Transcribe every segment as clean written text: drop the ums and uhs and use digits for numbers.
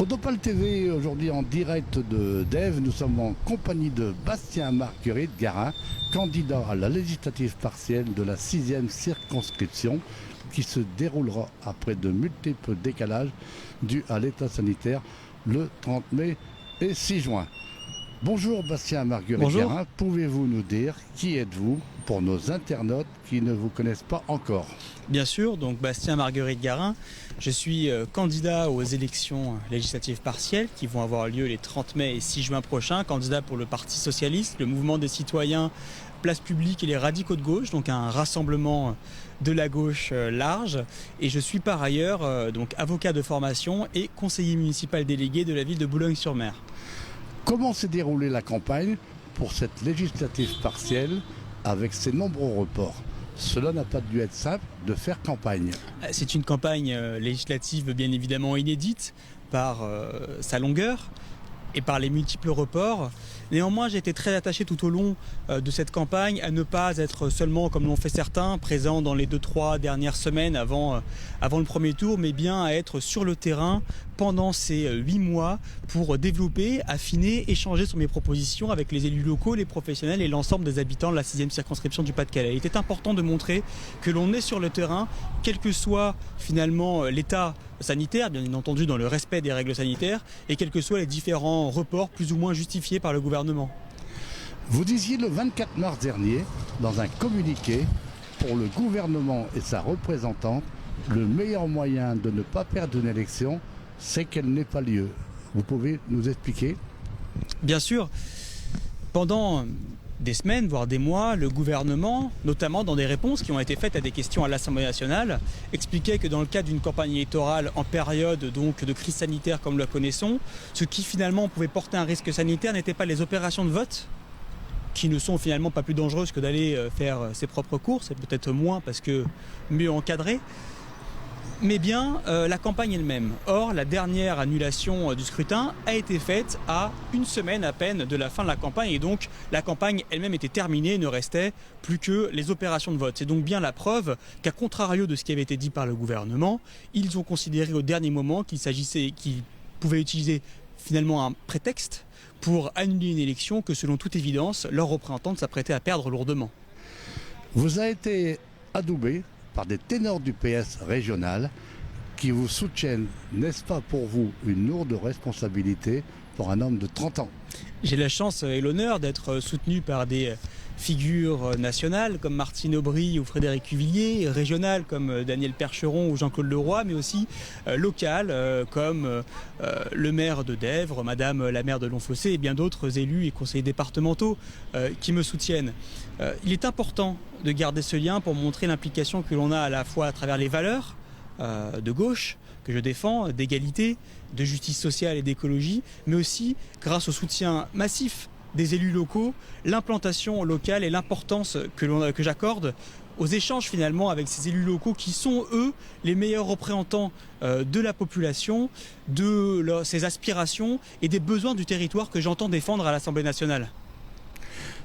Autopal TV, aujourd'hui en direct de Dève, nous sommes en compagnie de Bastien Marguerite Garin, candidat à la législative partielle de la 6e circonscription qui se déroulera après de multiples décalages dus à l'état sanitaire le 30 mai et 6 juin. Bonjour Bastien Marguerite Garin, pouvez-vous nous dire qui êtes-vous pour nos internautes qui ne vous connaissent pas encore? Bien sûr, donc Bastien Marguerite Garin, je suis candidat aux élections législatives partielles qui vont avoir lieu les 30 mai et 6 juin prochains, candidat pour le Parti Socialiste, le Mouvement des Citoyens, Place Publique et les Radicaux de Gauche, donc un rassemblement de la gauche large. Et je suis par ailleurs donc avocat de formation et conseiller municipal délégué de la ville de Boulogne-sur-Mer. Comment s'est déroulée la campagne pour cette législative partielle avec ces nombreux reports? Cela n'a pas dû être simple de faire campagne. C'est une campagne législative bien évidemment inédite par sa longueur et par les multiples reports. Néanmoins, j'ai été très attaché tout au long de cette campagne à ne pas être seulement, comme l'ont fait certains, présent dans les 2-3 dernières semaines avant le premier tour, mais bien à être sur le terrain pendant ces 8 mois pour développer, affiner, échanger sur mes propositions avec les élus locaux, les professionnels et l'ensemble des habitants de la 6e circonscription du Pas-de-Calais. Il était important de montrer que l'on est sur le terrain, quel que soit finalement l'état sanitaire, bien entendu dans le respect des règles sanitaires, et quels que soient les différents reports plus ou moins justifiés par le gouvernement. Vous disiez le 24 mars dernier, dans un communiqué, pour le gouvernement et sa représentante, le meilleur moyen de ne pas perdre une élection, c'est qu'elle n'ait pas lieu. Vous pouvez nous expliquer? Bien sûr. Pendant des semaines, voire des mois, le gouvernement, notamment dans des réponses qui ont été faites à des questions à l'Assemblée nationale, expliquait que dans le cadre d'une campagne électorale en période donc de crise sanitaire comme nous la connaissons, ce qui finalement pouvait porter un risque sanitaire n'était pas les opérations de vote, qui ne sont finalement pas plus dangereuses que d'aller faire ses propres courses, et peut-être moins parce que mieux encadrées, mais bien la campagne elle-même. Or, la dernière annulation du scrutin a été faite à une semaine à peine de la fin de la campagne, et donc la campagne elle-même était terminée, il ne restait plus que les opérations de vote. C'est donc bien la preuve qu'à contrario de ce qui avait été dit par le gouvernement, ils ont considéré au dernier moment qu'ils pouvaient utiliser finalement un prétexte pour annuler une élection que, selon toute évidence, leurs représentants s'apprêtaient à perdre lourdement. Vous avez été adoubé par des ténors du PS régional qui vous soutiennent. N'est-ce pas pour vous une lourde responsabilité pour un homme de 30 ans? J'ai la chance et l'honneur d'être soutenu par des figures nationales comme Martine Aubry ou Frédéric Cuvillier, régionales comme Daniel Percheron ou Jean-Claude Leroy, mais aussi locales comme le maire de Dèvres, Madame la maire de Longfossé et bien d'autres élus et conseillers départementaux qui me soutiennent. Il est important de garder ce lien pour montrer l'implication que l'on a à la fois à travers les valeurs de gauche que je défends, d'égalité, de justice sociale et d'écologie, mais aussi grâce au soutien massif des élus locaux, l'implantation locale et l'importance que j'accorde aux échanges finalement avec ces élus locaux qui sont eux les meilleurs représentants de la population, de ses aspirations et des besoins du territoire que j'entends défendre à l'Assemblée nationale.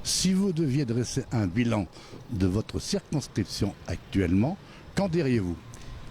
Si vous deviez dresser un bilan de votre circonscription actuellement, qu'en diriez-vous?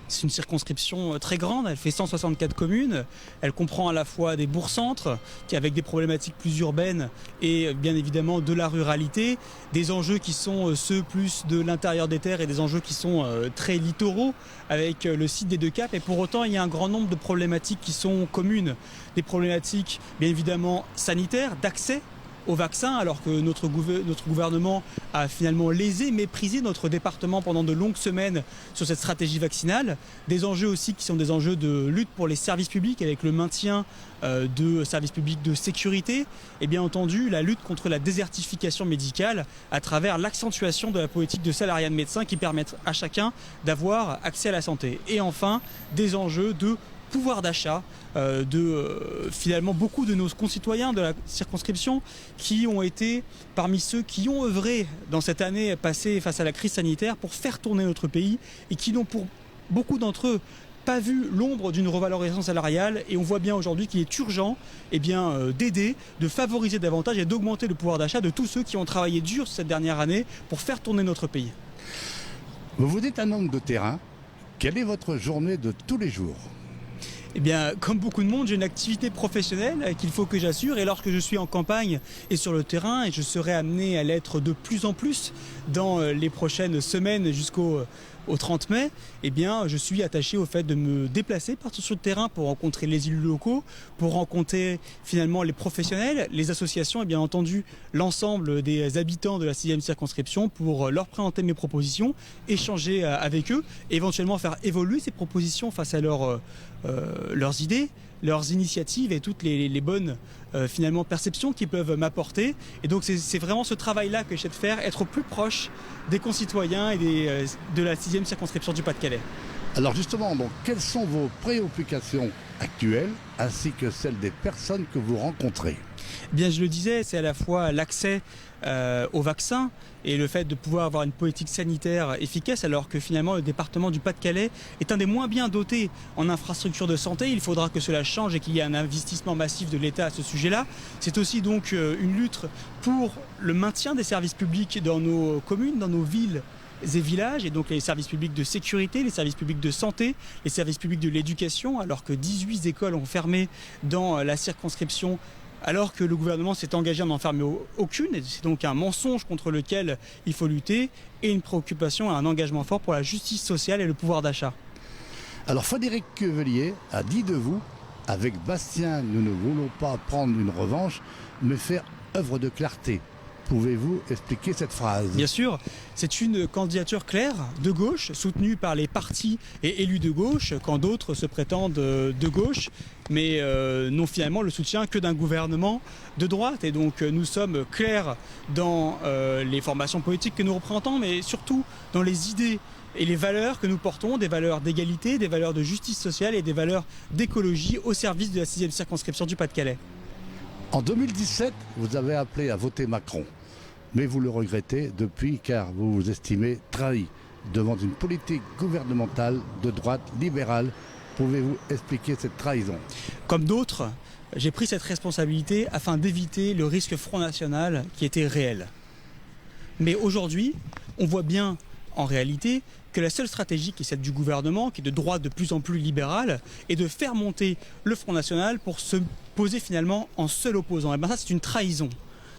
C'est une circonscription très grande, elle fait 164 communes, elle comprend à la fois des bourgs-centres avec des problématiques plus urbaines et bien évidemment de la ruralité, des enjeux qui sont ceux plus de l'intérieur des terres et des enjeux qui sont très littoraux avec le site des Deux Caps, et pour autant il y a un grand nombre de problématiques qui sont communes, des problématiques bien évidemment sanitaires, d'accès au vaccin, alors que notre gouvernement a finalement lésé, méprisé notre département pendant de longues semaines sur cette stratégie vaccinale. Des enjeux aussi qui sont des enjeux de lutte pour les services publics avec le maintien de services publics de sécurité et bien entendu la lutte contre la désertification médicale à travers l'accentuation de la politique de salariat de médecins qui permettent à chacun d'avoir accès à la santé. Et enfin, des enjeux de pouvoir d'achat finalement beaucoup de nos concitoyens de la circonscription qui ont été parmi ceux qui ont œuvré dans cette année passée face à la crise sanitaire pour faire tourner notre pays et qui n'ont pour beaucoup d'entre eux pas vu l'ombre d'une revalorisation salariale, et on voit bien aujourd'hui qu'il est urgent d'aider, de favoriser davantage et d'augmenter le pouvoir d'achat de tous ceux qui ont travaillé dur cette dernière année pour faire tourner notre pays. Vous dites un homme de terrain, quelle est votre journée de tous les jours? Eh bien, comme beaucoup de monde, j'ai une activité professionnelle qu'il faut que j'assure. Et lorsque je suis en campagne et sur le terrain, et je serai amené à l'être de plus en plus dans les prochaines semaines jusqu'au 30 mai, eh bien, je suis attaché au fait de me déplacer partout sur le terrain pour rencontrer les élus locaux, pour rencontrer finalement les professionnels, les associations et bien entendu l'ensemble des habitants de la 6e circonscription pour leur présenter mes propositions, échanger avec eux, et éventuellement faire évoluer ces propositions face à leurs idées, leurs initiatives et toutes les bonnes finalement perceptions qu'ils peuvent m'apporter. Et donc c'est vraiment ce travail-là que j'essaie de faire, être au plus proche des concitoyens et de la 6e circonscription du Pas-de-Calais. Alors justement, donc, quelles sont vos préoccupations actuelles ainsi que celles des personnes que vous rencontrez? Bien, je le disais, c'est à la fois l'accès au vaccin et le fait de pouvoir avoir une politique sanitaire efficace, alors que finalement le département du Pas-de-Calais est un des moins bien dotés en infrastructures de santé. Il faudra que cela change et qu'il y ait un investissement massif de l'État à ce sujet-là. C'est aussi donc une lutte pour le maintien des services publics dans nos communes, dans nos villes et villages, et donc les services publics de sécurité, les services publics de santé, les services publics de l'éducation, alors que 18 écoles ont fermé dans la circonscription, alors que le gouvernement s'est engagé à n'en fermer aucune. Et c'est donc un mensonge contre lequel il faut lutter, et une préoccupation et un engagement fort pour la justice sociale et le pouvoir d'achat. Alors Frédéric Quevelier a dit de vous: avec Bastien, nous ne voulons pas prendre une revanche, mais faire œuvre de clarté. Pouvez-vous expliquer cette phrase? Bien sûr, c'est une candidature claire de gauche, soutenue par les partis et élus de gauche, quand d'autres se prétendent de gauche, mais n'ont finalement le soutien que d'un gouvernement de droite. Et donc nous sommes clairs dans les formations politiques que nous représentons, mais surtout dans les idées et les valeurs que nous portons, des valeurs d'égalité, des valeurs de justice sociale et des valeurs d'écologie au service de la 6e circonscription du Pas-de-Calais. En 2017, vous avez appelé à voter Macron, mais vous le regrettez depuis car vous vous estimez trahi devant une politique gouvernementale de droite libérale. Pouvez-vous expliquer cette trahison? Comme d'autres, j'ai pris cette responsabilité afin d'éviter le risque Front National qui était réel. Mais aujourd'hui, on voit bien en réalité que la seule stratégie qui est celle du gouvernement, qui est de droite de plus en plus libérale, est de faire monter le Front National pour se poser finalement en seul opposant. Et bien ça, c'est une trahison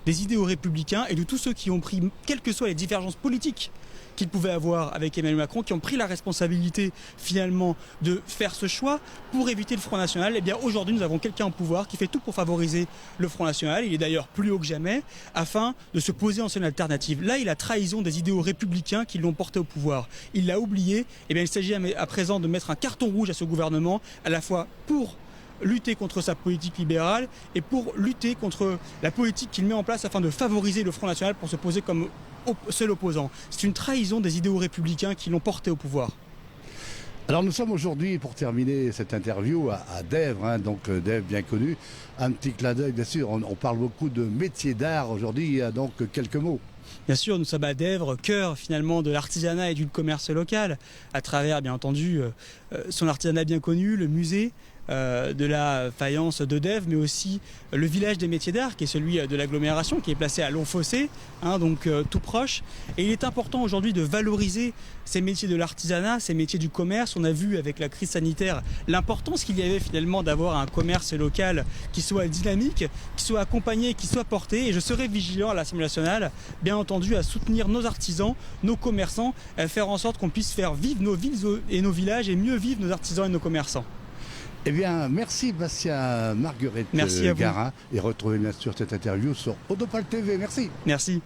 des idéaux républicains et de tous ceux qui ont pris, quelles que soient les divergences politiques qu'ils pouvaient avoir avec Emmanuel Macron, qui ont pris la responsabilité finalement de faire ce choix pour éviter le Front National. Et bien aujourd'hui, nous avons quelqu'un au pouvoir qui fait tout pour favoriser le Front National. Il est d'ailleurs plus haut que jamais, afin de se poser en seule alternative. Là, il a trahison des idéaux républicains qui l'ont porté au pouvoir. Il l'a oublié. Et bien il s'agit à présent de mettre un carton rouge à ce gouvernement, à la fois pour lutter contre sa politique libérale et pour lutter contre la politique qu'il met en place afin de favoriser le Front National pour se poser comme seul opposant. C'est une trahison des idéaux républicains qui l'ont porté au pouvoir. Alors nous sommes aujourd'hui, pour terminer cette interview, à Dèvres, donc Dèvres bien connu. Un petit clin d'œil, bien sûr, on parle beaucoup de métiers d'art aujourd'hui, donc quelques mots. Bien sûr, nous sommes à Dèvres, cœur finalement de l'artisanat et du commerce local, à travers bien entendu son artisanat bien connu, le musée de la faïence de Dèvres, mais aussi le village des métiers d'art qui est celui de l'agglomération, qui est placé à Longfossé, donc tout proche. Et il est important aujourd'hui de valoriser ces métiers de l'artisanat, ces métiers du commerce. On a vu avec la crise sanitaire l'importance qu'il y avait finalement d'avoir un commerce local qui soit dynamique, qui soit accompagné, qui soit porté. Et je serai vigilant à l'Assemblée nationale, bien entendu, à soutenir nos artisans, nos commerçants, à faire en sorte qu'on puisse faire vivre nos villes et nos villages et mieux vivre nos artisans et nos commerçants. Eh bien, merci Bastien Marguerite Garin, et retrouvez bien sûr cette interview sur Odopal TV. Merci. Merci.